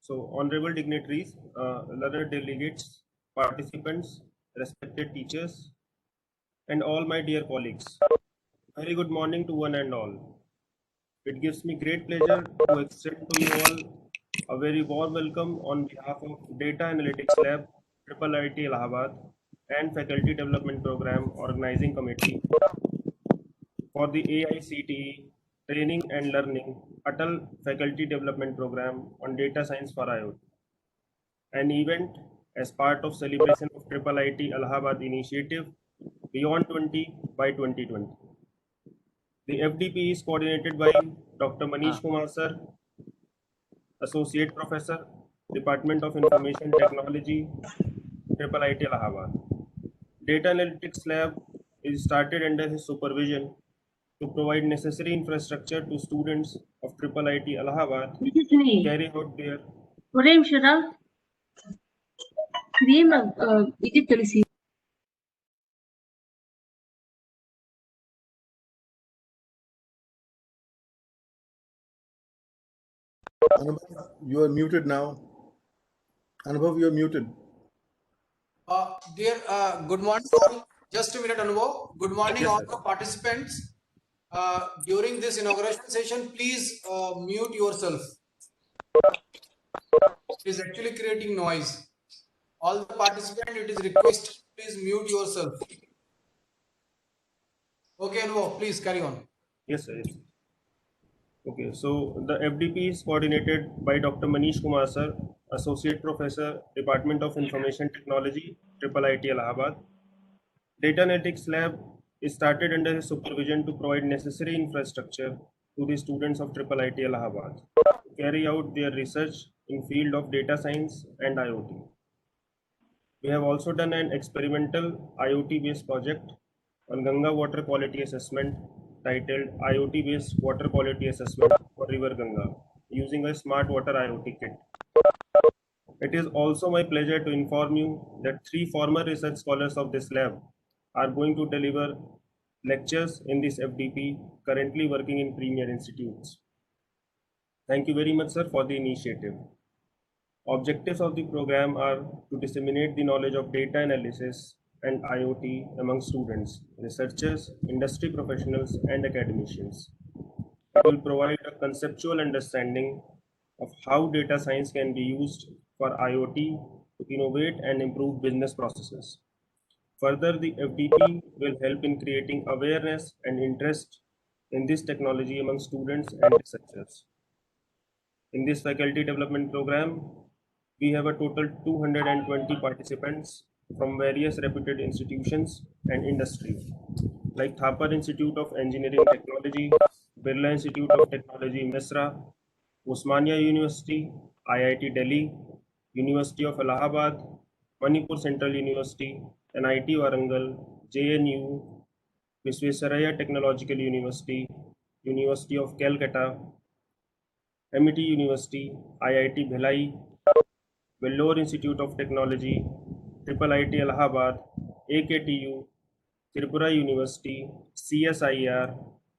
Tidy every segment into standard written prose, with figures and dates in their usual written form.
So, honorable dignitaries, learned delegates, participants, respected teachers, and all my dear colleagues. Very good morning to one and all. It gives me great pleasure to extend to you all a very warm welcome on behalf of Data Analytics Lab, Triple IT Allahabad, and Faculty Development Program Organizing Committee for the AICTE Training and Learning Atal Faculty Development Program on Data Science for IoT, an event as part of celebration of Triple IT Allahabad initiative Beyond 20 by 2020. The FDP is coordinated by Dr. Manish Kumar Sir, Associate Professor, Department of Information Technology, Triple IT Allahabad. Data Analytics Lab is started under his supervision to provide necessary infrastructure to students of Triple IT Allahabad to carry out their Anubhav, you are muted now. Anubhav, you are muted. Dear, good morning all. Just a minute, Anubhav. Good morning, Yes, all sir. the participants. During this inauguration session, please mute yourself. It is actually creating noise. All the participants, it is requested, please mute yourself. Okay, Anubhav, please carry on. Yes, sir. Yes. Okay, so the FDP is coordinated by Dr. Manish Kumar Sir, Associate Professor, Department of Information Technology, Triple IT Allahabad. Data Analytics Lab is started under his supervision to provide necessary infrastructure to the students of Triple IT Allahabad to carry out their research in field of data science and IoT. We have also done an experimental IoT-based project on Ganga water quality assessment titled IoT-based water quality assessment for River Ganga using a smart water IoT kit. It is also my pleasure to inform you that 3 former research scholars of this lab are going to deliver lectures in this FDP, currently working in premier institutes. Thank you very much, sir, for the initiative. Objectives of the program are to disseminate the knowledge of data analysis and IoT among students, researchers, industry professionals, and academicians. It will provide a conceptual understanding of how data science can be used for IoT to innovate and improve business processes. Further, the FDP will help in creating awareness and interest in this technology among students and researchers. In this faculty development program, we have a total 220 participants from various reputed institutions and industries like Thapar Institute of Engineering Technology, Birla Institute of Technology, Misra, Osmania University, IIT Delhi, University of Allahabad, Manipur Central University, NIT Warangal, JNU, Visvesvaraya Technological University, University of Calcutta, MET University, IIT Bhilai, Vellore Institute of Technology, Triple IT Allahabad, AKTU, Tripura University, CSIR,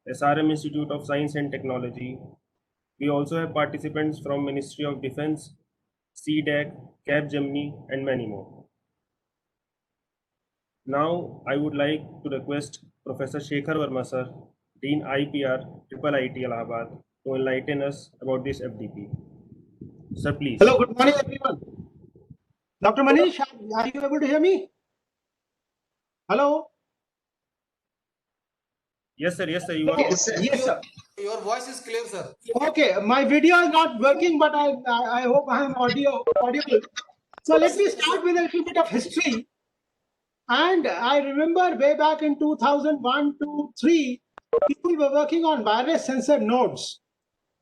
SRM Institute of Science and Technology. We also have participants from Ministry of Defense, CDAC, Capgemini, and many more. Now, I would like to request Professor Shekhar Verma sir, Dean IPR, Triple IT Allahabad, to enlighten us about this FDP. Sir, please. Hello, good morning, everyone. Dr. Manish, are you able to hear me? Hello? Yes, sir. Yes, sir. You are. Yes, sir. Your voice is clear, sir. Okay, my video is not working, but I hope I am audible. So let me start with a little bit of history. And I remember way back in 2001 to 3, people were working on wireless sensor nodes.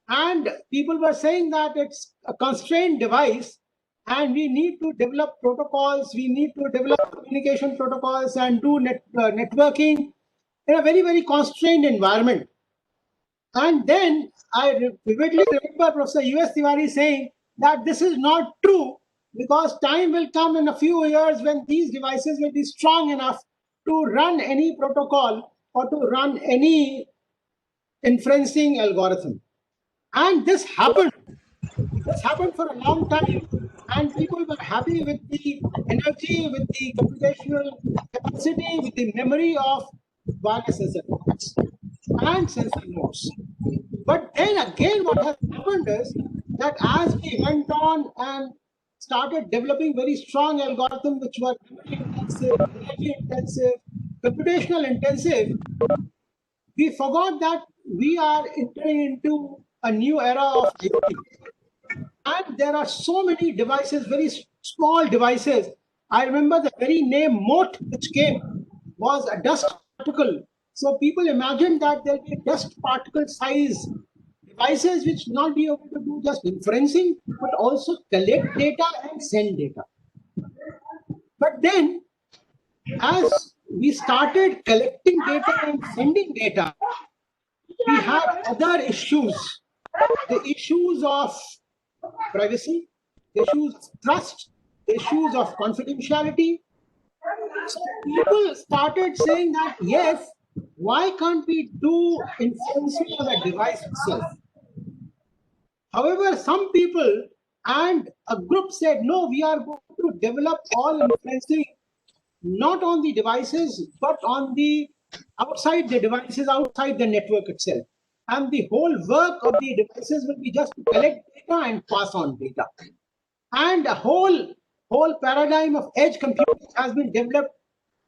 And people were saying that it's a constrained device and we need to develop protocols, we need to develop communication protocols and do networking in a very, very constrained environment. And then I vividly remember Professor U.S. Tiwari saying that this is not true because time will come in a few years when these devices will be strong enough to run any protocol or to run any inferencing algorithm. And this happened. This happened for a long time, and people were happy with the energy, with the computational capacity, with the memory of wireless sensor cards and sensor nodes. But then again, what has happened is that as we went on and started developing very strong algorithms which were memory intensive, energy intensive, computational intensive, we forgot that we are entering into a new era of IoT. And there are so many devices, very small devices. I remember the very name mote which came was a dust particle. So people imagine that there'll be dust particle size devices which not be able to do just inferencing, but also collect data and send data. But then, as we started collecting data and sending data, we have other issues. The issues of privacy, the issues of trust, the issues of confidentiality. So people started saying that, yes, why can't we do inferencing on a device itself? However, some people and a group said, no, we are going to develop all inferencing not on the devices, but on the outside the devices, outside the network itself. And the whole work of the devices will be just to collect data and pass on data. And a whole paradigm of edge computing has been developed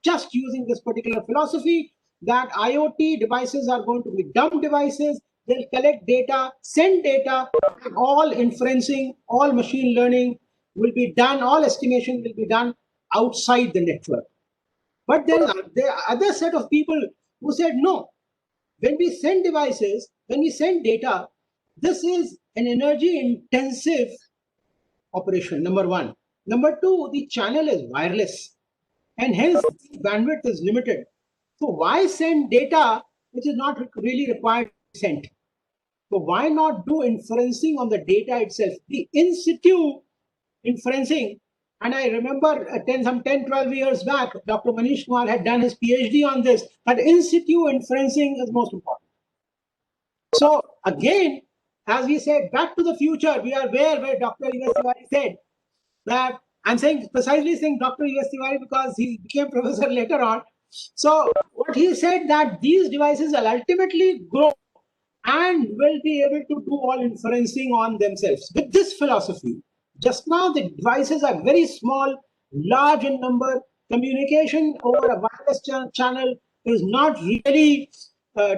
just using this particular philosophy that IoT devices are going to be dumb devices. They'll collect data, send data, and all inferencing, all machine learning will be done, all estimation will be done outside the network. But there are other set of people who said, no, when we send devices, when we send data, this is an energy intensive operation, number one. Number two, the channel is wireless and hence the bandwidth is limited. So why send data which is not really required to be sent? So why not do inferencing on the data itself? The in situ inferencing, and I remember 12 years back, Dr. Manish Kumar had done his PhD on this, that in situ inferencing is most important. So again, as we said, back to the future, we are where Dr. U.S. Tiwari said that, I'm precisely saying Dr. U.S. Tiwari because he became professor later on. So what he said that these devices will ultimately grow and will be able to do all inferencing on themselves. With this philosophy, just now the devices are very small, large in number. Communication over a wireless channel is not really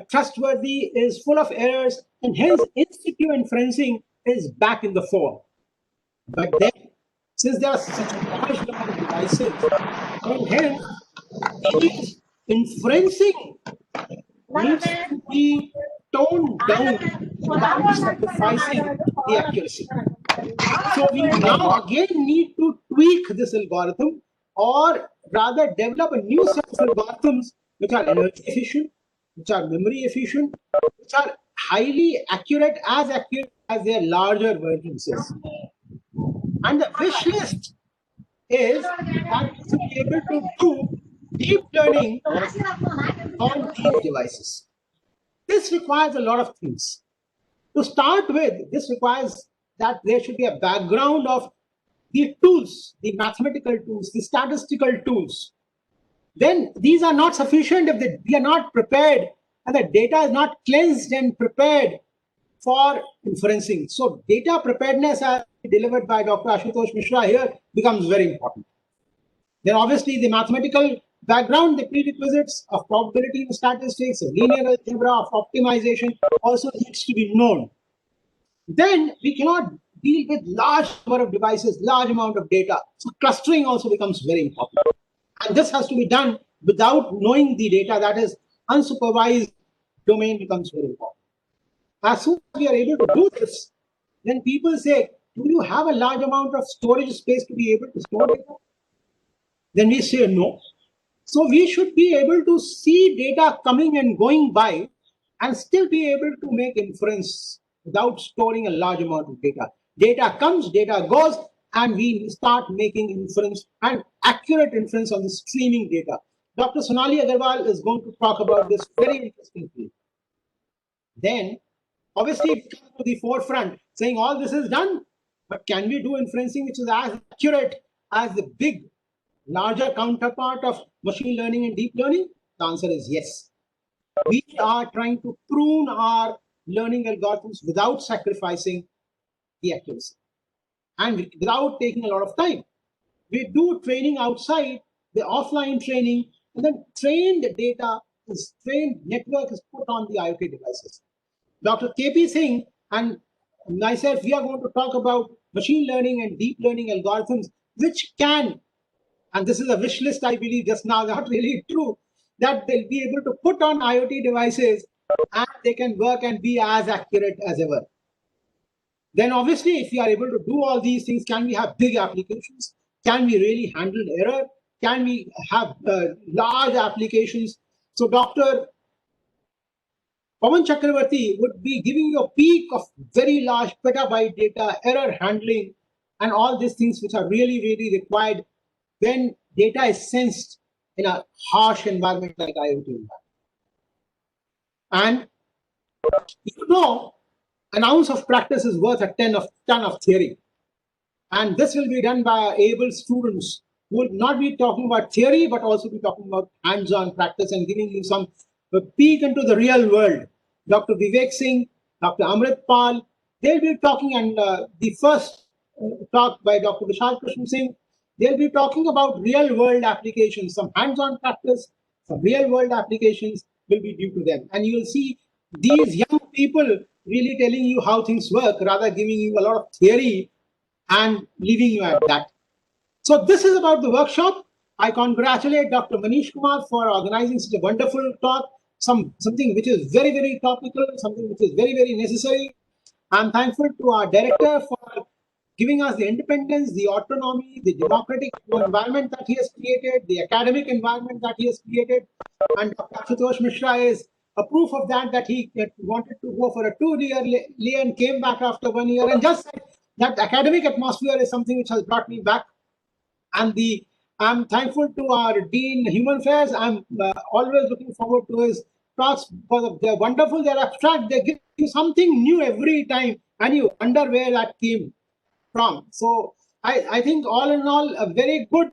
trustworthy, is full of errors, and hence in-situ inferencing is back in the fore. But then, since there are such a large number of devices, and hence these inferencing needs to be toned down without sacrificing the accuracy. So we now again need to tweak this algorithm, or rather develop a new set of algorithms which are energy efficient, which are memory efficient, which are highly accurate as their larger versions is. And the wish list is that we should be able to do deep learning on these devices. This requires a lot of things. To start with, this requires that there should be a background of the tools, the mathematical tools, the statistical tools. Then these are not sufficient if we are not prepared and the data is not cleansed and prepared for inferencing. So data preparedness as delivered by Dr. Ashutosh Mishra here becomes very important. Then obviously the mathematical background, the prerequisites of probability and statistics, linear algebra, of optimization also needs to be known. Then we cannot deal with large number of devices, large amount of data. So clustering also becomes very important. And this has to be done without knowing the data, that is unsupervised domain becomes very important. As soon as we are able to do this, then people say, do you have a large amount of storage space to be able to store data? Then we say no. So we should be able to see data coming and going by and still be able to make inference without storing a large amount of data. Data comes, data goes, and we start making inference and accurate inference on the streaming data. Dr. Sonali Agarwal is going to talk about this very interestingly. Then, obviously, it comes to the forefront, saying all this is done. But can we do inferencing which is as accurate as the big, larger counterpart of machine learning and deep learning? The answer is yes. We are trying to prune our learning algorithms without sacrificing the accuracy and without taking a lot of time. We do training outside, the offline training, and then trained data is trained network is put on the IoT devices. Dr. KP Singh and myself, we are going to talk about machine learning and deep learning algorithms, which can, and this is a wish list, I believe, just now, not really true, that they'll be able to put on IoT devices and they can work and be as accurate as ever. Then obviously, if we are able to do all these things, can we have big applications? Can we really handle error? Can we have large applications? So Dr. Pawan Chakravarti would be giving you a peak of very large petabyte data, error handling, and all these things which are really, really required when data is sensed in a harsh environment like IoT environment. And you know, an ounce of practice is worth a ton of theory. And this will be done by able students who will not be talking about theory, but also be talking about hands-on practice and giving you some peek into the real world. Dr. Vivek Singh, Dr. Amrit Pal, they'll be talking, and the first talk by Dr. Vishal Krishna Singh, they'll be talking about real world applications, some hands-on practice, some real world applications will be due to them. And you will see these young people really telling you how things work, rather giving you a lot of theory and leaving you at that. So this is about the workshop. I congratulate Dr. Manish Kumar for organizing such a wonderful talk, something which is very, very topical, something which is very, very necessary. I'm thankful to our director for giving us the independence, the autonomy, the democratic environment that he has created, the academic environment that he has created. And Dr. Ashutosh Mishra is a proof of that he wanted to go for a 2-year and came back after 1 year, and just that academic atmosphere is something which has brought me back. And I'm thankful to our Dean Human Affairs. I'm always looking forward to his talks because they're wonderful, they're abstract, they give you something new every time, and you wonder where that came from. So I think all in all, a very good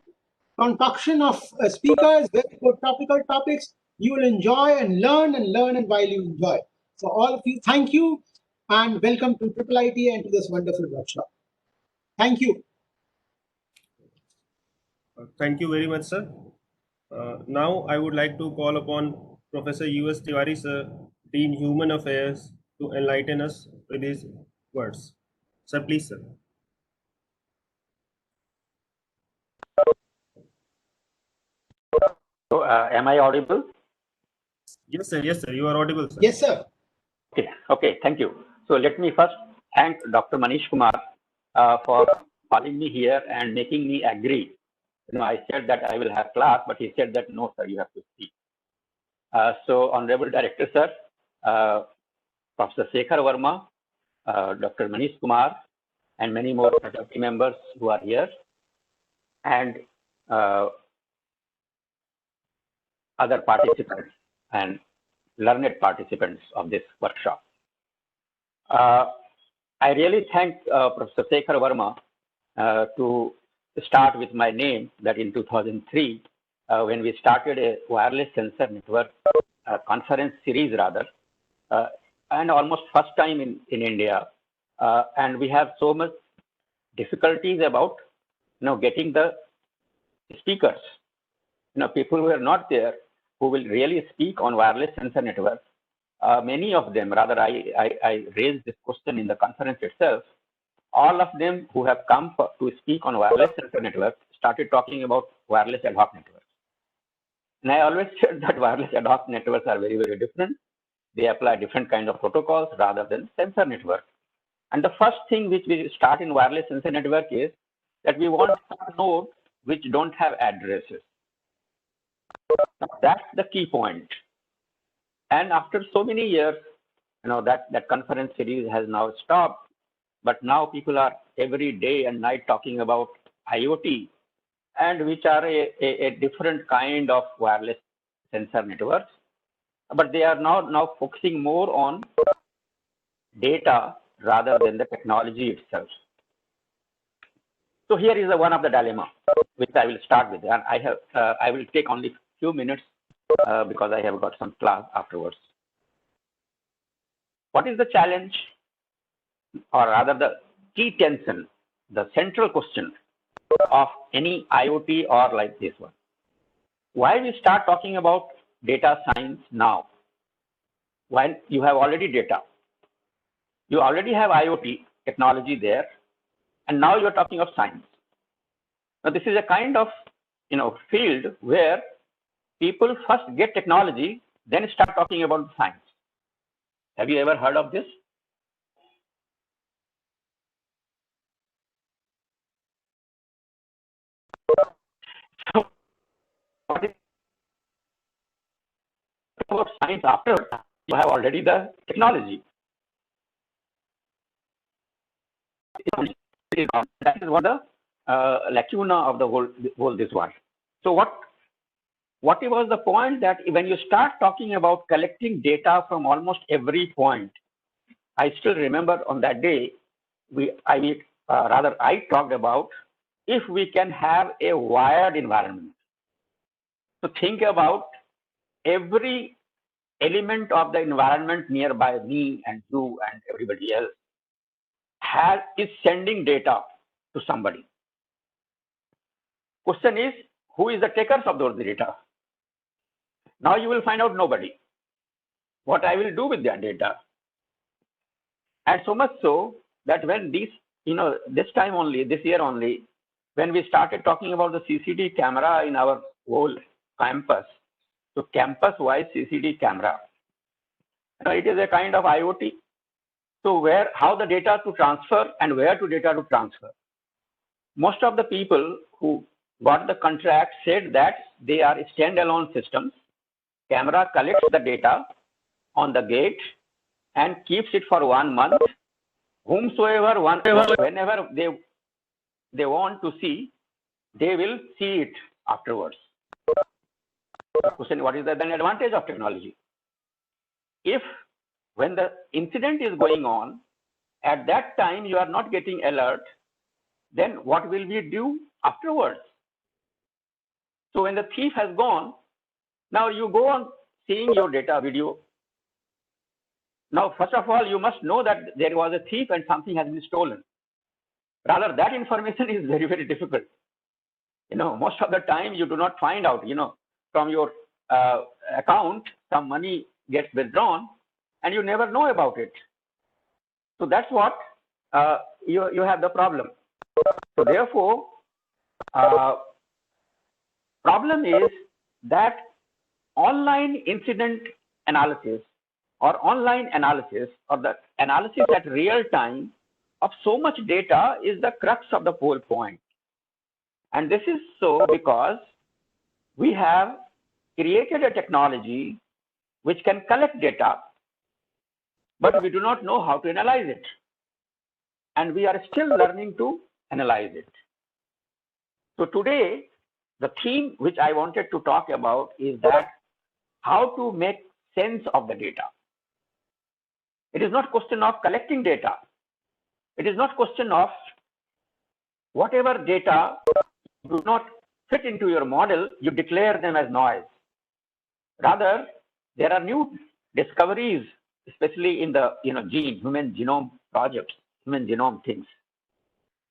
concoction of speakers, very good topical topics. You will enjoy and learn and while you enjoy. So all of you, thank you and welcome to IIIT and to this wonderful workshop. Thank you. Thank you very much, sir. Now I would like to call upon Professor U.S. Tiwari, sir, Dean Human Affairs, to enlighten us with his words. Sir, please, sir. So, am I audible? Yes, sir. Yes, sir. You are audible, sir. Yes, sir. Okay. Thank you. So, let me first thank Dr. Manish Kumar for calling me here and making me agree. I said that I will have class, but he said that no, sir, you have to speak. So, Honorable Director, sir, Professor Shekhar Verma, Dr. Manish Kumar, and many more faculty members who are here, and other participants and learned participants of this workshop. I really thank Professor Shekhar Verma to start with my name, that in 2003, when we started a wireless sensor network conference series rather, and almost first time in India. And we have so much difficulties about getting the speakers, people who are not there, who will really speak on wireless sensor networks. Many of them, rather, I raised this question in the conference itself. All of them who have come to speak on wireless sensor networks started talking about wireless ad hoc networks. And I always said that wireless ad hoc networks are very, very different. They apply different kind of protocols rather than sensor network. And the first thing which we start in wireless sensor network is that we want nodes which don't have addresses. That's the key point. And after so many years, that conference series has now stopped. But now people are every day and night talking about IoT, and which are a different kind of wireless sensor networks. But they are now focusing more on data rather than the technology itself. So here is one of the dilemma which I will start with, and I will take only few minutes because I have got some class afterwards. What is the challenge, or rather the key tension, the central question of any IoT or like this one? Why we start talking about data science now? When you have already data, you already have IoT technology there, and now you're talking of science. Now this is a kind of field where people first get technology, then start talking about science. Have you ever heard of this? So what is about science after you have already the technology? That is what the lacuna of the whole this one. So what was the point that when you start talking about collecting data from almost every point? I still remember on that day, I talked about if we can have a wired environment. So think about every element of the environment nearby me and you and everybody else is sending data to somebody. Question is, who is the takers of those data? Now you will find out nobody. What I will do with that data? And so much so that when this year only, when we started talking about the CCD camera in our whole campus, so campus-wise CCD camera, it is a kind of IoT. So how the data to transfer and where to data to transfer. Most of the people who got the contract said that they are standalone systems. Camera collects the data on the gate and keeps it for 1 month. Whenever they want to see, they will see it afterwards. The question, what is the then advantage of technology? If when the incident is going on, at that time you are not getting alert, then what will we do afterwards? So when the thief has gone, now you go on seeing your data video. Now, first of all, you must know that there was a thief and something has been stolen. Rather, that information is very, very difficult. Most of the time you do not find out, from your account, some money gets withdrawn and you never know about it. So that's what you have the problem. So therefore, problem is that online incident analysis or online analysis or the analysis at real time of so much data is the crux of the whole point. And this is so because we have created a technology which can collect data, but we do not know how to analyze it. And we are still learning to analyze it. So today, the theme which I wanted to talk about is that how to make sense of the data. It is not question of collecting data. It is not question of whatever data do not fit into your model, you declare them as noise. Rather, there are new discoveries, especially in the human genome projects, human genome things,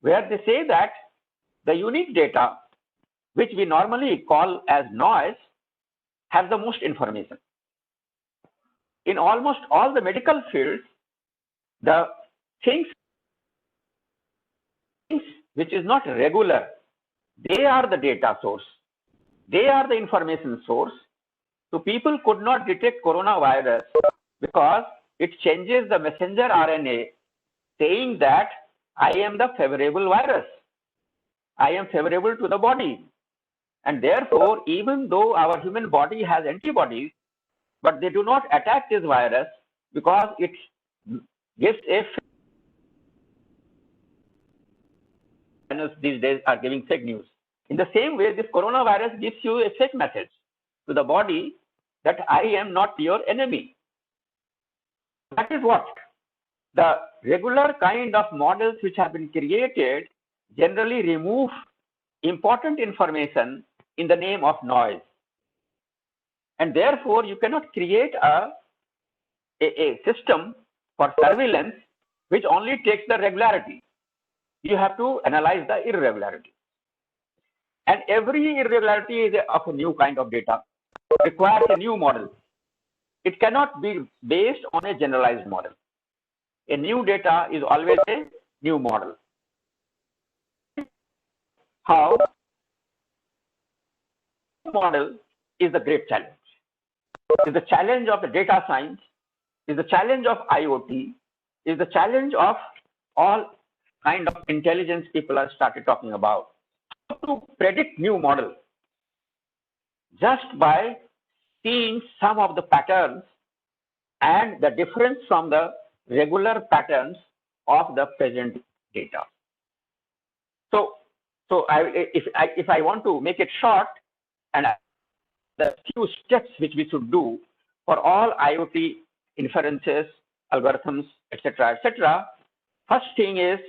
where they say that the unique data, which we normally call as noise, have the most information. In almost all the medical fields, the things which is not regular, they are the data source. They are the information source. So people could not detect coronavirus because it changes the messenger RNA saying that I am the favorable virus. I am favorable to the body. And therefore, even though our human body has antibodies, but they do not attack this virus because it gives a these days are giving fake news. In the same way, this coronavirus gives you a fake message to the body that I am not your enemy. That is what the regular kind of models which have been created generally remove important information in the name of noise. And therefore, you cannot create a system for surveillance which only takes the regularity. You have to analyze the irregularity. And every irregularity is of a new kind of data, requires a new model. It cannot be based on a generalized model. A new data is always a new model. How? Model is the great challenge. Is the challenge of the data science, is the challenge of IoT, is the challenge of all kind of intelligence people have started talking about. To predict new model just by seeing some of the patterns and the difference from the regular patterns of the present data. So if I want to make it short, and the few steps which we should do for all IoT inferences, algorithms, etc., etc. First thing is,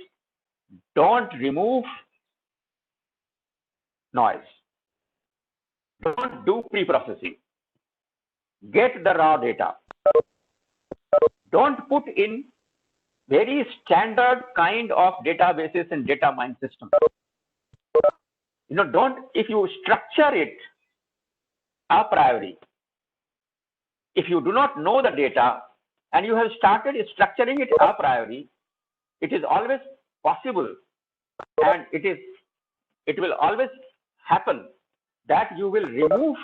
don't remove noise. Don't do pre-processing. Get the raw data. Don't put in very standard kind of databases and data mine systems. If you structure it a priori, if you do not know the data and you have started structuring it a priori, it is always possible, and it will always happen that you will remove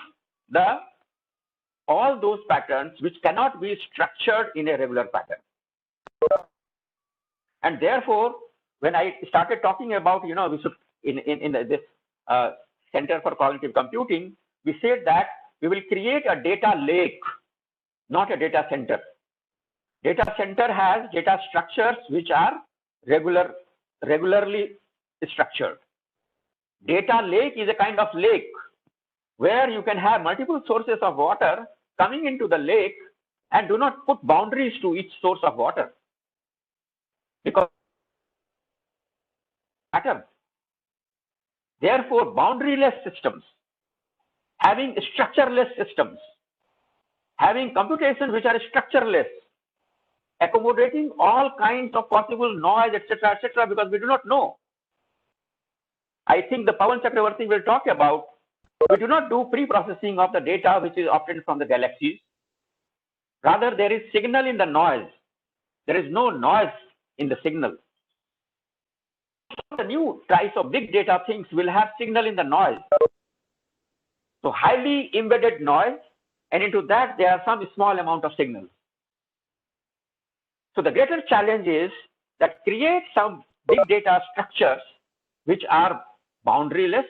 all those patterns which cannot be structured in a regular pattern. And therefore, when I started talking about, we should in this Center for Cognitive Computing, we said that we will create a data lake, not a data center. Data center has data structures which are regularly structured. Data lake is a kind of lake where you can have multiple sources of water coming into the lake and do not put boundaries to each source of water, because pattern. Therefore, boundaryless systems, having structureless systems, having computations which are structureless, accommodating all kinds of possible noise, etc., because we do not know. I think the Pawan Chakravarti will talk about, we do not do pre-processing of the data which is obtained from the galaxies. Rather, there is signal in the noise. There is no noise in the signal. The new types of big data things will have signal in the noise. So highly embedded noise, and into that there are some small amount of signals. So the greater challenge is that create some big data structures which are boundaryless,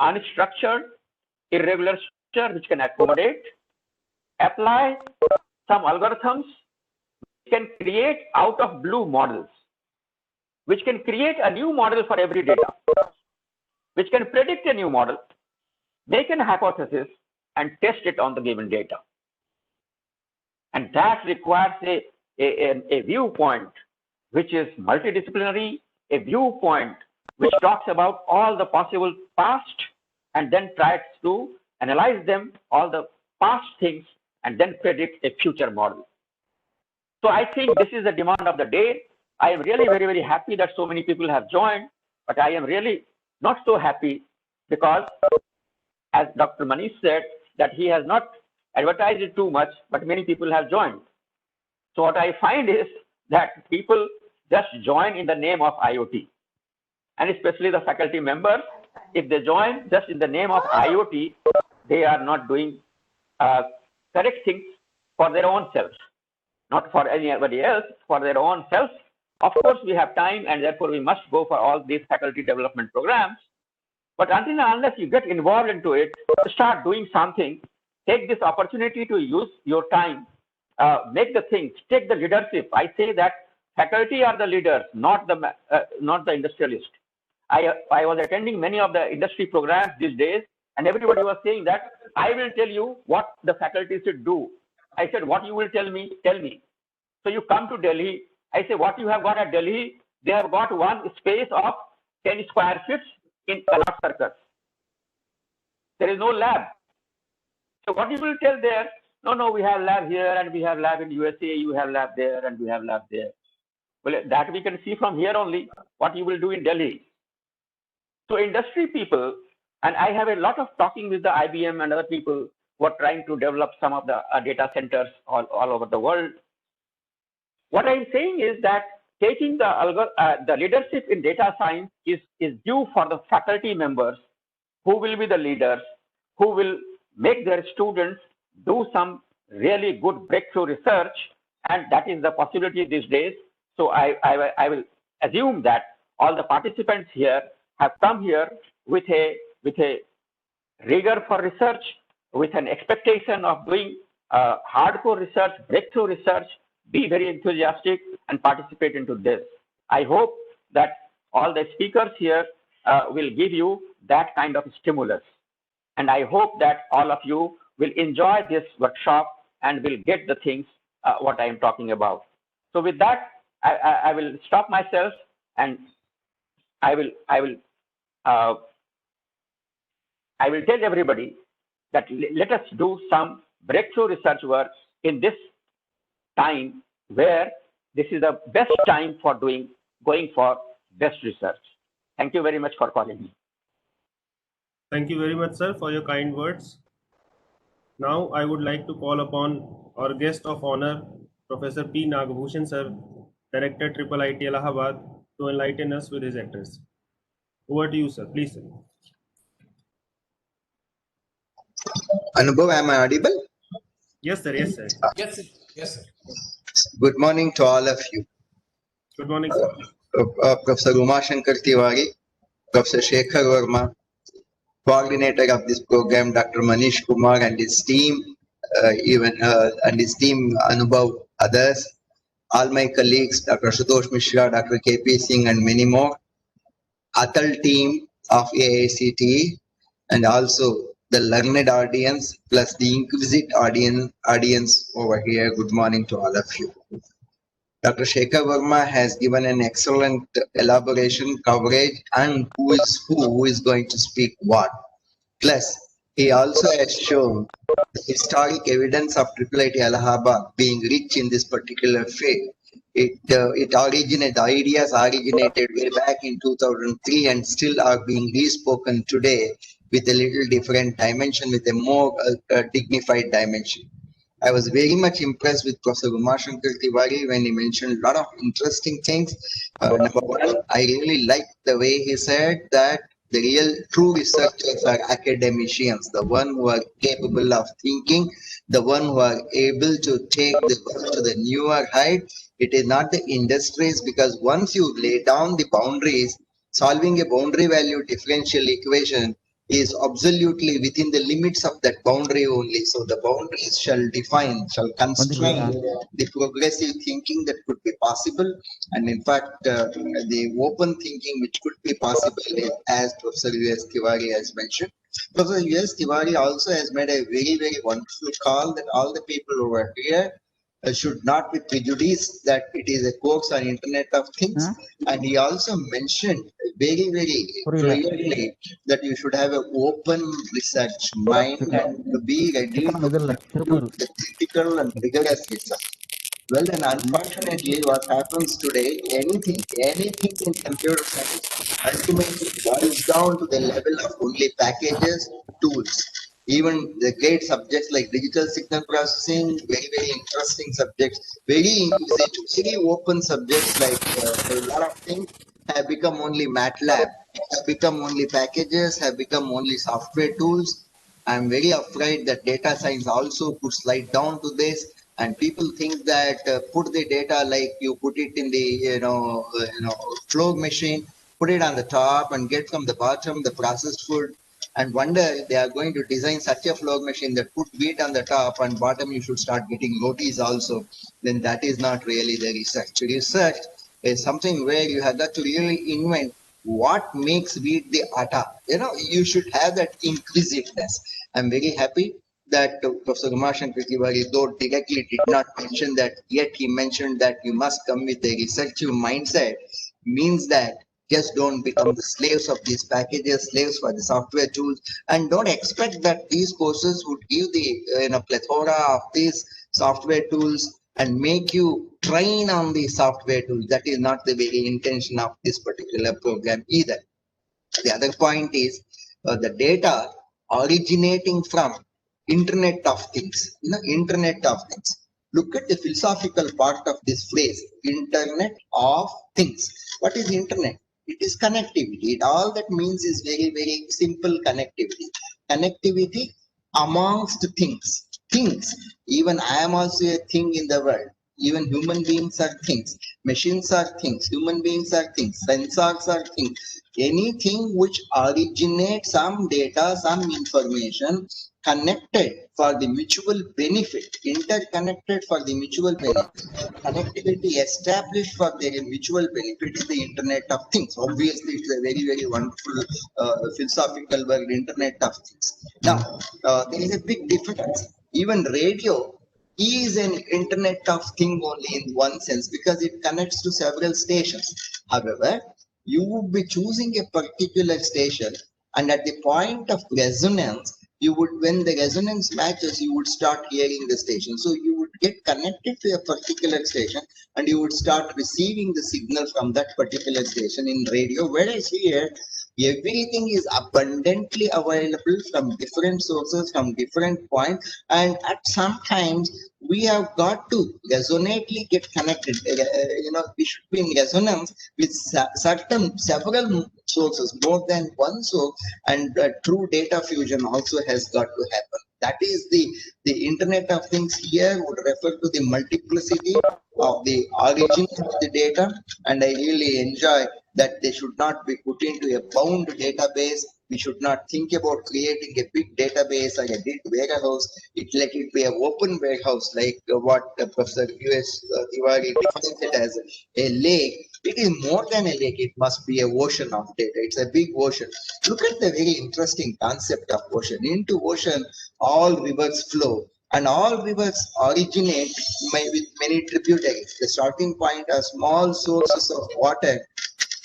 unstructured, irregular structure which can accommodate, apply some algorithms which can create out of blue models, which can create a new model for every data, which can predict a new model, make an hypothesis, and test it on the given data. And that requires a viewpoint which is multidisciplinary, a viewpoint which talks about all the possible past and then tries to analyze them, all the past things, and then predict a future model. So I think this is the demand of the day. I am really very, very happy that so many people have joined, but I am really not so happy because, as Dr. Manish said, that he has not advertised it too much, but many people have joined. So what I find is that people just join in the name of IoT, and especially the faculty members, if they join just in the name of IoT, they are not doing correct things for their own selves, not for anybody else, for their own selves. Of course, we have time, and therefore we must go for all these faculty development programs. But until and unless you get involved into it, start doing something, take this opportunity to use your time, make the things, take the leadership. I say that faculty are the leaders, not the industrialists. I was attending many of the industry programs these days, and everybody was saying that I will tell you what the faculty should do. I said, what you will tell me, tell me. So you come to Delhi. I say, what you have got at Delhi, they have got one space of 10 square feet in Connaught Circus. There is no lab. So what you will tell there? No, we have lab here and we have lab in USA, you have lab there and we have lab there. Well, that we can see from here only what you will do in Delhi. So industry people, and I have a lot of talking with the IBM and other people who are trying to develop some of the data centers all over the world. What I'm saying is that taking the leadership in data science is due for the faculty members who will be the leaders, who will make their students do some really good breakthrough research, and that is the possibility these days. So I will assume that all the participants here have come here with a rigor for research, with an expectation of doing hardcore research, breakthrough research, be very enthusiastic and participate into this. I hope that all the speakers here will give you that kind of stimulus. And I hope that all of you will enjoy this workshop and will get the things what I am talking about. So with that, I will stop myself and I will tell everybody that let us do some breakthrough research work in this time where this is the best time for going for best research. Thank you very much for calling me. Thank you very much, sir, for your kind words. Now I would like to call upon our guest of honor, Professor P. Nagabhushan, sir, Director, IIIT Allahabad, to enlighten us with his address. Over to you, sir. Please, sir. Anubhav, am I audible? Yes, sir. Yes, sir. Yes, sir. Yes, sir. Good morning to all of you. Good morning, sir. Professor Umashankar Tiwari, Professor Shekhar Verma, coordinator of this program, Dr. Manish Kumar and his team, Anubhav, others, all my colleagues, Dr. Ashutosh Mishra, Dr. KP Singh, and many more, Atal team of AICTE, and also the learned audience plus the inquisitive audience over here. Good morning to all of you. Dr. Shekhar Verma has given an excellent elaboration, coverage, and who is going to speak what. Plus, he also has shown the historic evidence of IIIT Allahabad being rich in this particular field. The ideas originated way back in 2003 and still are being re-spoken today with a little different dimension, with a more dignified dimension. I was very much impressed with Professor Umashankar Tiwari when he mentioned a lot of interesting things. Number one, I really liked the way he said that the real true researchers are academicians, the one who are capable of thinking, the one who are able to take the work to the newer height. It is not the industries, because once you lay down the boundaries, solving a boundary value differential equation is absolutely within the limits of that boundary only. So the boundaries shall constrain the progressive thinking that could be possible. And in fact, the open thinking which could be possible, as Professor U.S. Tiwari has mentioned. Professor U.S. Tiwari also has made a very, very wonderful call that all the people over here should not be prejudiced that it is a course on Internet of Things. And he also mentioned very, very clearly that you should have an open research mind and to be ready to do the critical and rigorous research. Well, then unfortunately what happens today, anything in computer science ultimately boils down to the level of only packages, tools. Even the great subjects like digital signal processing, very, very interesting subjects, very inquisitive, very open subjects like a lot of things have become only MATLAB, have become only packages, have become only software tools. I'm very afraid that data science also could slide down to this, and people think that put the data like you put it in the flow machine, put it on the top and get from the bottom the processed food, and wonder they are going to design such a flow machine that put wheat on the top and bottom you should start getting rotis also. Then that is not really the research. Research is something where you have got to really invent what makes wheat the atta. You should have that inquisitiveness. I'm very happy that Professor Umashankar Tiwari, though directly did not mention that, yet he mentioned that you must come with a research mindset, means that Just don't become the slaves of these packages, slaves for the software tools, and don't expect that these courses would give the plethora of these software tools and make you train on the software tools. That is not the very intention of this particular program either. The other point is the data originating from Internet of Things. Internet of Things. Look at the philosophical part of this phrase, Internet of Things. What is Internet? It is connectivity. All that means is very, very simple connectivity. Connectivity amongst things. Things. Even I am also a thing in the world. Even human beings are things. Machines are things. Human beings are things. Sensors are things. Anything which originates some data, some information connected for the mutual benefit, interconnected for the mutual benefit, connectivity established for their mutual benefit is the Internet of Things. Obviously, it's a very, very wonderful philosophical word, Internet of Things. Now, there is a big difference. Even radio is an Internet of Thing only in one sense because it connects to several stations. However, you would be choosing a particular station, and at the point of resonance, you would, when the resonance matches, you would start hearing the station. So you would get connected to a particular station and you would start receiving the signal from that particular station in radio. Whereas here, everything is abundantly available from different sources, from different points, and at some times we have got to resonately get connected. We should be in resonance with several sources, more than one source, and true data fusion also has got to happen. That is the Internet of Things here would refer to the multiplicity of the origin of the data, and I really enjoy that they should not be put into a bound database. We should not think about creating a big database or a big warehouse. Let it be an open warehouse, like what Professor U.S. Tiwari defines it as a lake. It is more than a lake. It must be an ocean of data. It's a big ocean. Look at the very interesting concept of ocean. Into ocean, all rivers flow. And all rivers originate with many tributaries. The starting point are small sources of water,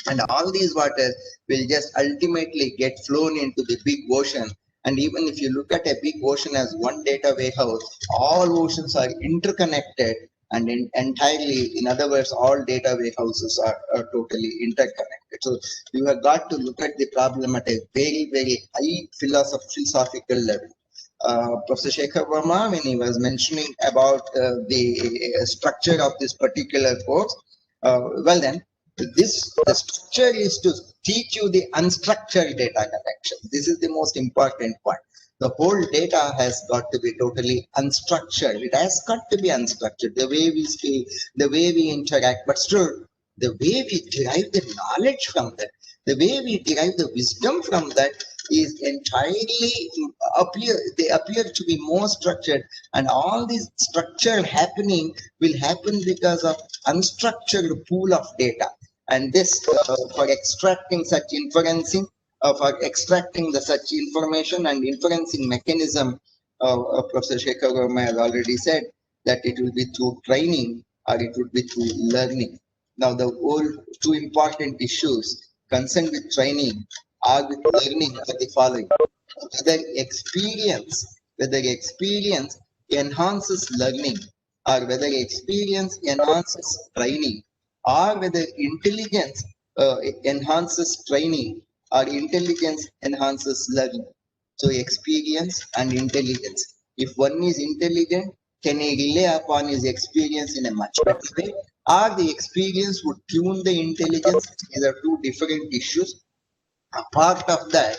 and all these waters will just ultimately get flown into the big ocean. And even if you look at a big ocean as one data warehouse, all oceans are interconnected and entirely, in other words, all data warehouses are totally interconnected. So you have got to look at the problem at a very, very high philosophical level. Professor Shekhar Verma, when he was mentioning about the structure of this particular course, the structure is to teach you the unstructured data collection. This is the most important point. The whole data has got to be totally unstructured. It has got to be unstructured. The way we speak, the way we interact, but still the way we derive the knowledge from that, the way we derive the wisdom from that is entirely they appear to be more structured, and all this structure happening will happen because of unstructured pool of data. And this for extracting such inferencing, for extracting such information and inferencing mechanism, Professor Shekhar Verma has already said that it will be through training or it would be through learning. Now, the whole two important issues concerned with training or with learning are the following. Whether experience enhances learning, or whether experience enhances training, or whether intelligence enhances training, or intelligence enhances learning. So experience and intelligence. If one is intelligent, can he rely upon his experience in a much better way? Or the experience would tune the intelligence? These are two different issues. Apart of that,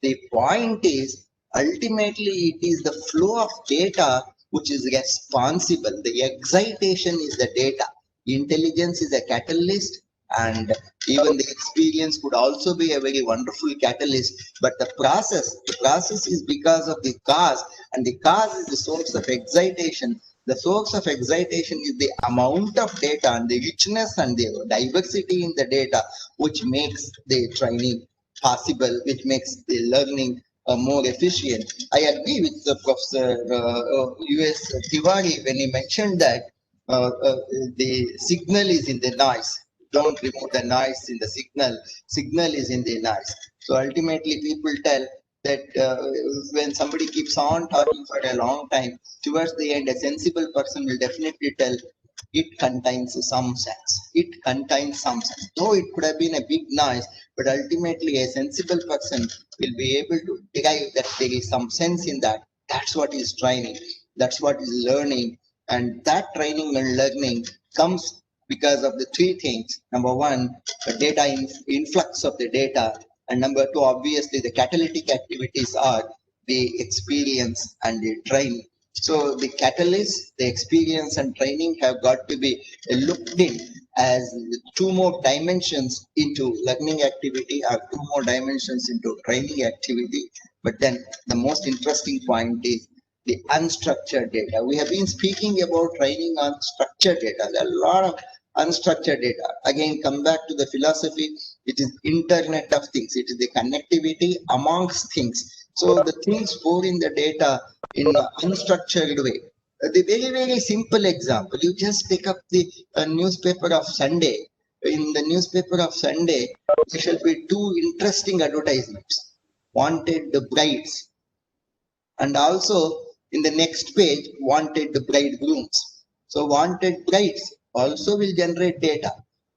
the point is ultimately it is the flow of data which is responsible. The excitation is the data. Intelligence is a catalyst, and even the experience could also be a very wonderful catalyst. But the process is because of the cause, and the cause is the source of excitation. The source of excitation is the amount of data and the richness and the diversity in the data, which makes the training possible, which makes the learning more efficient. I agree with Professor U.S. Tiwari when he mentioned that the signal is in the noise. don't remove the noise in the signal. Signal is in the noise. So ultimately, people tell that when somebody keeps on talking for a long time, towards the end, a sensible person will definitely tell it contains some sense. It contains some sense. Though it could have been a big noise, but ultimately a sensible person will be able to derive that there is some sense in that. That's what is training. That's what is learning. And that training and learning comes because of the three things. Number one, the data influx of the data. And number two, obviously, the catalytic activities are the experience and the training. So the catalyst, the experience and training have got to be looked in as two more dimensions into learning activity or two more dimensions into training activity. But then the most interesting point is the unstructured data. We have been speaking about training on structured data. There are a lot of unstructured data. Again, come back to the philosophy. It is Internet of Things. It is the connectivity amongst things. So the things pour in the data in an unstructured way. The very, very simple example, you just pick up the newspaper of Sunday. In the newspaper of Sunday, there shall be two interesting advertisements. Wanted brides. And also in the next page, wanted bridegrooms. So wanted brides also will generate data.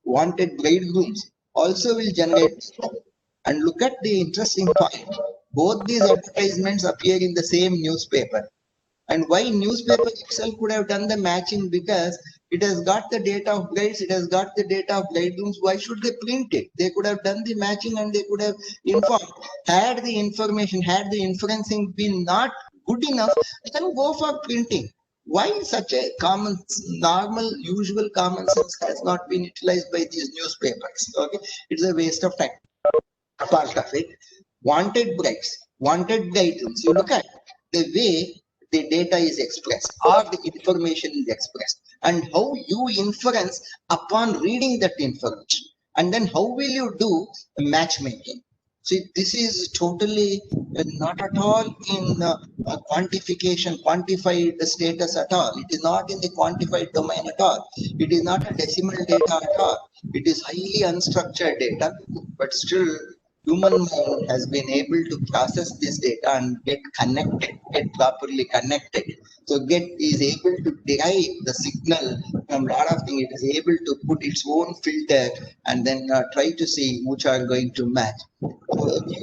Wanted bridegrooms also will generate data. And look at the interesting point. Both these advertisements appear in the same newspaper. And why newspaper itself could have done the matching? Because it has got the data of brides, it has got the data of bridegrooms. Why should they print it? They could have done the matching and they could have informed. Had the information, had the inferencing been not good enough, then go for printing. Why such a common, normal, usual common sense has not been utilized by these newspapers? Okay, it's a waste of time. Part of it. Wanted brides, wanted bridegrooms. You look at the way the data is expressed or the information is expressed and how you inference upon reading that information. And then how will you do matchmaking? See, this is totally not at all in quantification, quantified status at all. It is not in the quantified domain at all. It is not a decimal data at all. It is highly unstructured data, but still human mind has been able to process this data and get connected, get properly connected. So is able to derive the signal from a lot of things. It is able to put its own filter and then try to see which are going to match.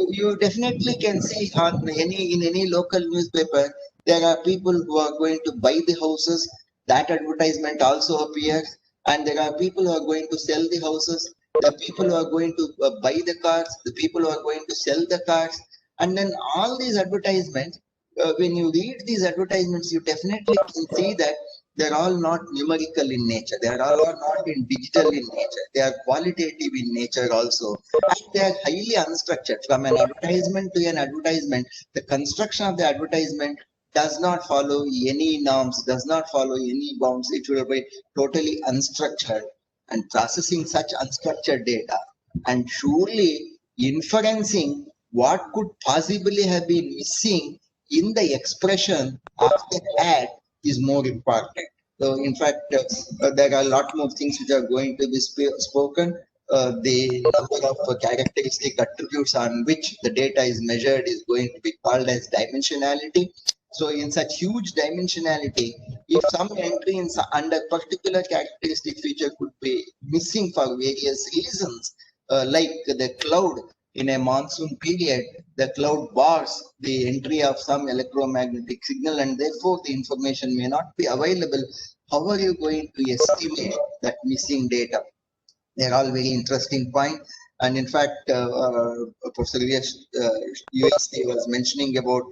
You definitely can see on in any local newspaper, there are people who are going to buy the houses. That advertisement also appears. And there are people who are going to sell the houses. The people who are going to buy the cars, the people who are going to sell the cars, and then all these advertisements, when you read these advertisements, you definitely can see that they're all not numerical in nature. They are all not in digital in nature. They are qualitative in nature also. And they are highly unstructured. From an advertisement to an advertisement, the construction of the advertisement does not follow any norms, does not follow any bounds. It will be totally unstructured. And processing such unstructured data and surely inferencing what could possibly have been missing in the expression of the ad is more important. So in fact, there are a lot more things which are going to be spoken. The number of characteristic attributes on which the data is measured is going to be called as dimensionality. So in such huge dimensionality, if some entry under particular characteristic feature could be missing for various reasons, like the cloud in a monsoon period, the cloud bars the entry of some electromagnetic signal and therefore the information may not be available. How are you going to estimate that missing data? They're all very interesting points. And in fact, Professor USD was mentioning about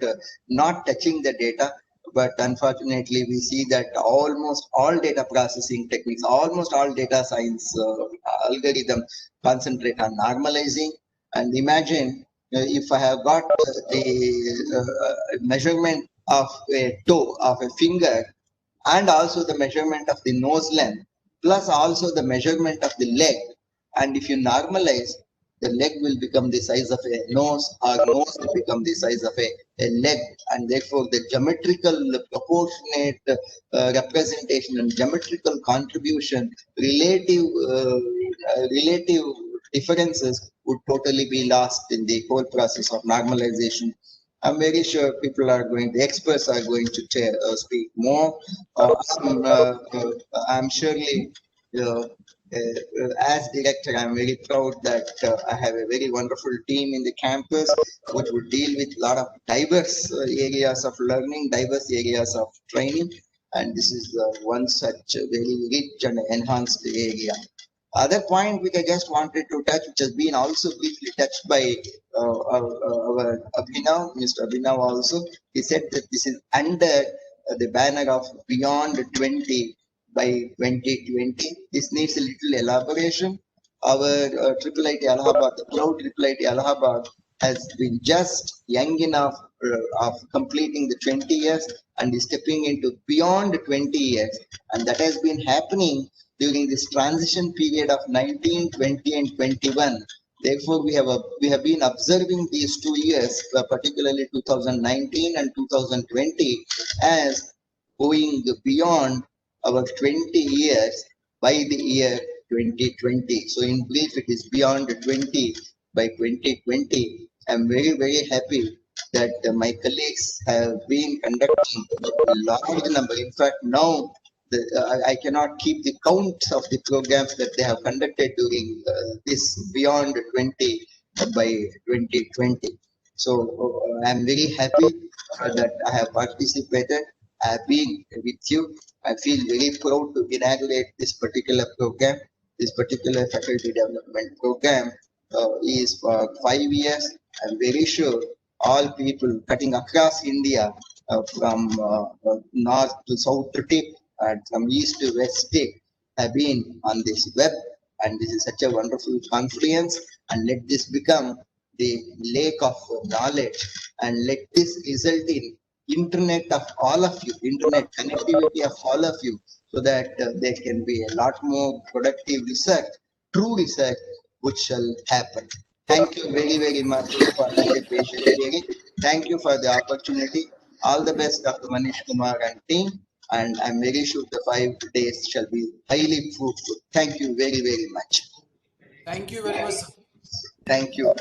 not touching the data, but unfortunately we see that almost all data processing techniques, almost all data science algorithm concentrate on normalizing. And imagine if I have got the measurement of a toe, of a finger, and also the measurement of the nose length, plus also the measurement of the leg. And if you normalize, the leg will become the size of a nose, our nose will become the size of a leg, and therefore the geometrical proportionate representation and geometrical contribution, relative differences would totally be lost in the whole process of normalization. I'm very sure the experts are going to speak more. I'm surely, as director, I'm very proud that I have a very wonderful team in the campus, which would deal with a lot of diverse areas of learning, diverse areas of training. And this is one such very rich and enhanced area. Other point which I just wanted to touch, which has been also briefly touched by our Abhinav, Mr. Abhinav also, he said that this is under the banner of Beyond 20 by 2020. This needs a little elaboration. Our IIIT Allahabad, the proud IIIT Allahabad, has been just young enough of completing the 20 years and is stepping into beyond 20 years. And that has been happening during this transition period of 19, 20, and 21. Therefore, we have been observing these 2 years, particularly 2019 and 2020, as going beyond our 20 years by the year 2020. So in brief, it is beyond 20 by 2020. I'm very, very happy that my colleagues have been conducting a large number. In fact, now I cannot keep the count of the programs that they have conducted during this beyond 20 by 2020. So I'm very happy that I have participated. I have been with you. I feel very proud to inaugurate this particular program. This particular faculty development program is for 5 years. I'm very sure all people cutting across India from north to south to tip and from east to west tip have been on this web, and this is such a wonderful confluence. And let this become the lake of knowledge, and let this result in internet of all of you, internet connectivity of all of you, so that there can be a lot more productive research, true research, which shall happen. Thank you very, very much for that patient hearing. Thank you for the opportunity. All the best, Dr. Manish Kumar and team. And I'm very sure the 5 days shall be highly fruitful. Thank you very, very much. Thank you very much, sir. Thank you.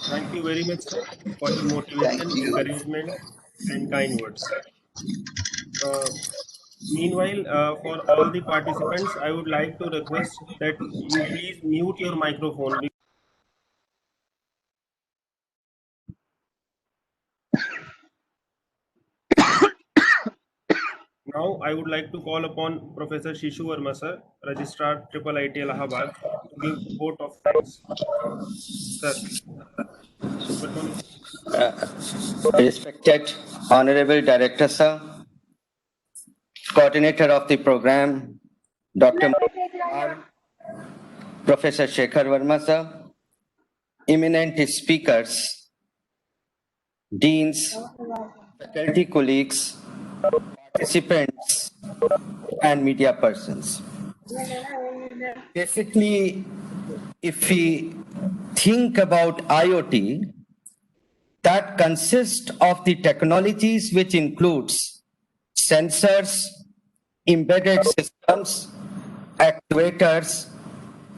Thank you very much, sir, for your motivation, encouragement, and kind words. Meanwhile, for all the participants, I would like to request that you please mute your microphone. Now, I would like to call upon Professor Shishu Verma, sir, Registrar IIIT Allahabad, to give vote of thanks. Sir. Good morning. Respected Honorable Director, sir, Coordinator of the program, Dr. Professor Shekhar Verma, sir, eminent speakers, deans, faculty colleagues, participants, and media persons. Basically, if we think about IoT, that consists of the technologies which includes sensors, embedded systems, actuators,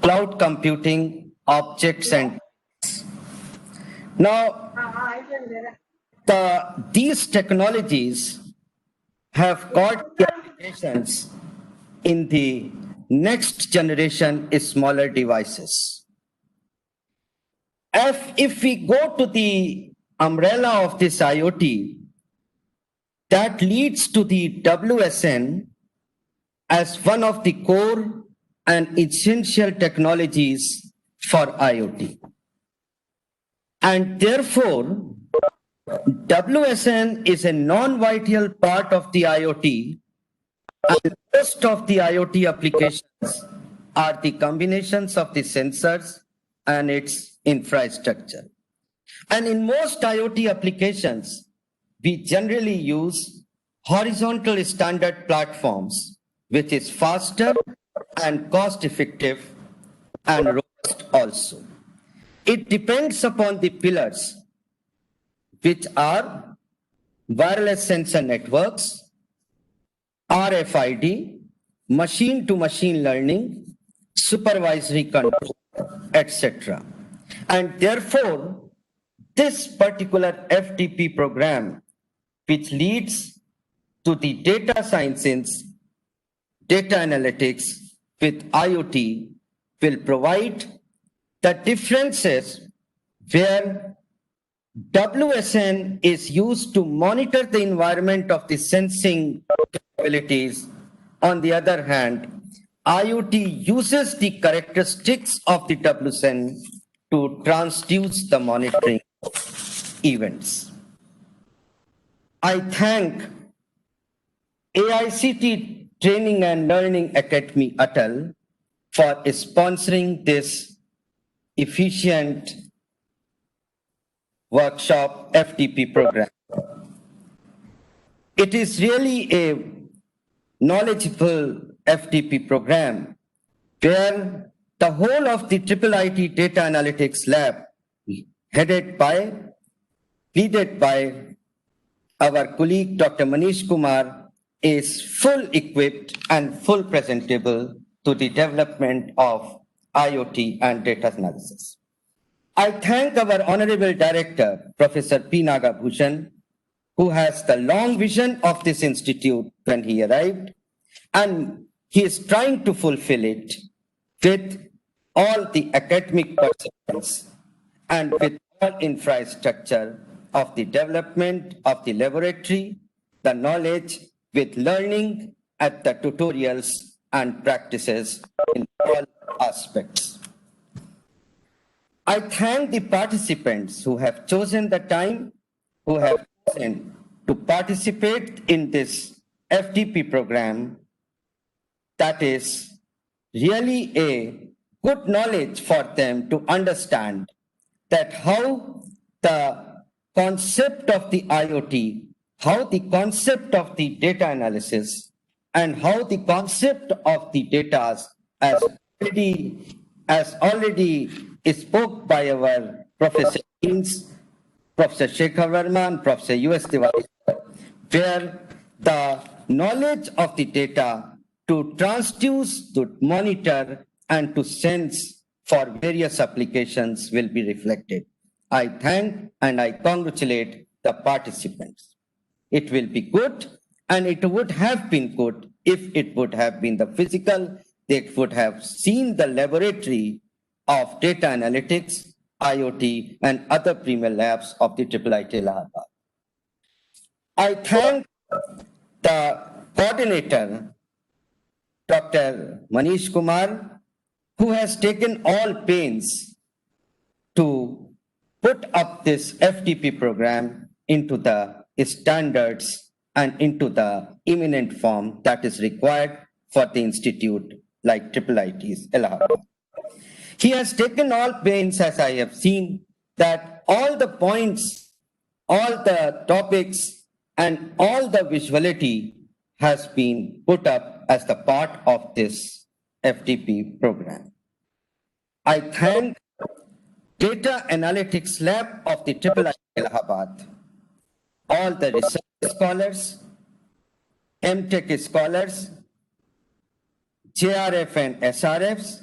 cloud computing, objects, and now these technologies have got the applications in the next generation smaller devices. If we go to the umbrella of this IoT, that leads to the WSN as one of the core and essential technologies for IoT. And therefore, WSN is a non-vital part of the IoT, and most of the IoT applications are the combinations of the sensors and its infrastructure. And in most IoT applications, we generally use horizontal standard platforms, which is faster and cost-effective and robust. also. It depends upon the pillars, which are wireless sensor networks, RFID, machine-to-machine learning, supervisory control, etc. And therefore, this particular FTP program, which leads to the data sciences, data analytics with IoT, will provide the differences where WSN is used to monitor the environment of the sensing capabilities. On the other hand, IoT uses the characteristics of the WSN to transduce the monitoring events. I thank AICT Training and Learning Academy Atal for sponsoring this efficient workshop FTP program. It is really a knowledgeable FTP program where the whole of the IIIT Data Analytics Lab, led by our colleague Dr. Manish Kumar, is full equipped and full presentable to the development of IoT and data analysis. I thank our Honorable Director, Professor P. Nagabhushan, who has the long vision of this institute when he arrived, and he is trying to fulfill it with all the academic participants and with all infrastructure of the development of the laboratory, the knowledge with learning at the tutorials and practices in all aspects. I thank the participants who have chosen the time, who have chosen to participate in this FTP program. That is really a good knowledge for them to understand that how the concept of the IoT, how the concept of the data analysis, and how the concept of the data as already spoke by our Professor Deans, Professor Shekhar Verma and Professor U.S. Tiwari, where the knowledge of the data to transduce, to monitor, and to sense for various applications will be reflected. I thank and I congratulate the participants. It will be good, and it would have been good if it would have been the physical. They would have seen the laboratory of data analytics, IoT, and other premier labs of the IIIT Allahabad. I thank the coordinator, Dr. Manish Kumar, who has taken all pains to put up this FTP program into the standards and into the eminent form that is required for the institute like IIIT's Allahabad. He has taken all pains, as I have seen, that all the points, all the topics, and all the visuality has been put up as the part of this FTP program. I thank Data Analytics Lab of the IIIT Allahabad, all the research scholars, MTech scholars, JRF and SRFs,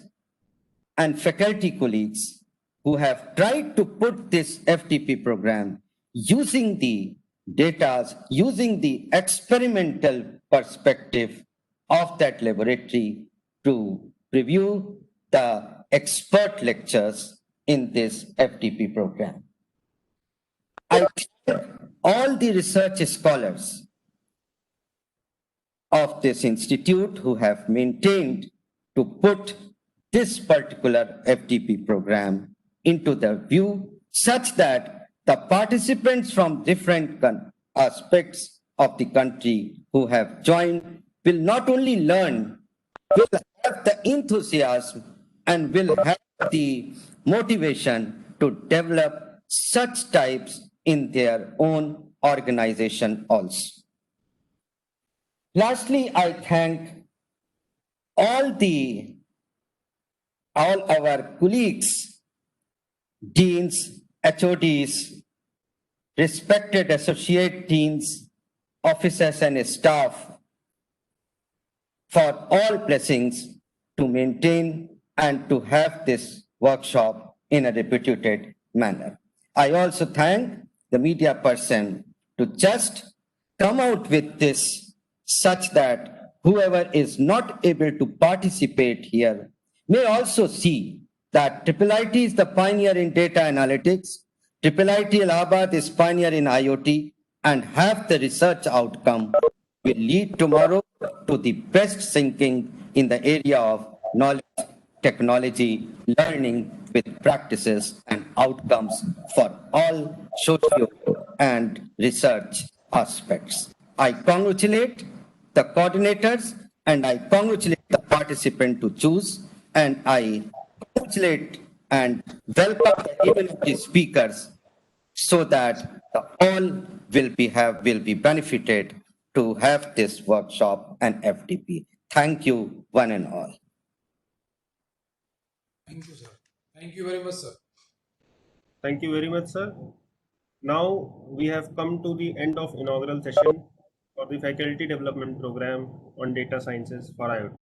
and faculty colleagues who have tried to put this FTP program using the data, using the experimental perspective of that laboratory to preview the expert lectures in this FTP program. I thank all the research scholars of this institute who have maintained to put this particular FTP program into the view such that the participants from different aspects of the country who have joined will not only learn, will have the enthusiasm and will have the motivation to develop such types in their own organization also. Lastly, I thank all the all our colleagues, deans, HODs, respected associate deans, officers and staff for all blessings to maintain and to have this workshop in a reputed manner. I also thank the media person to just come out with this such that whoever is not able to participate here may also see that IIIT is the pioneer in data analytics, IIIT Allahabad is pioneer in IoT, and have the research outcome will lead tomorrow to the best thinking in the area of knowledge, technology, learning with practices and outcomes for all socio and research aspects. I congratulate the coordinators and I congratulate the participant to choose, and I congratulate and welcome even the speakers so that all will be benefited to have this workshop and FDP. Thank you, one and all. Thank you, sir. Thank you very much, sir. Thank you very much, sir. Now we have come to the end of inaugural session for the Faculty Development Program on Data Sciences for IoT.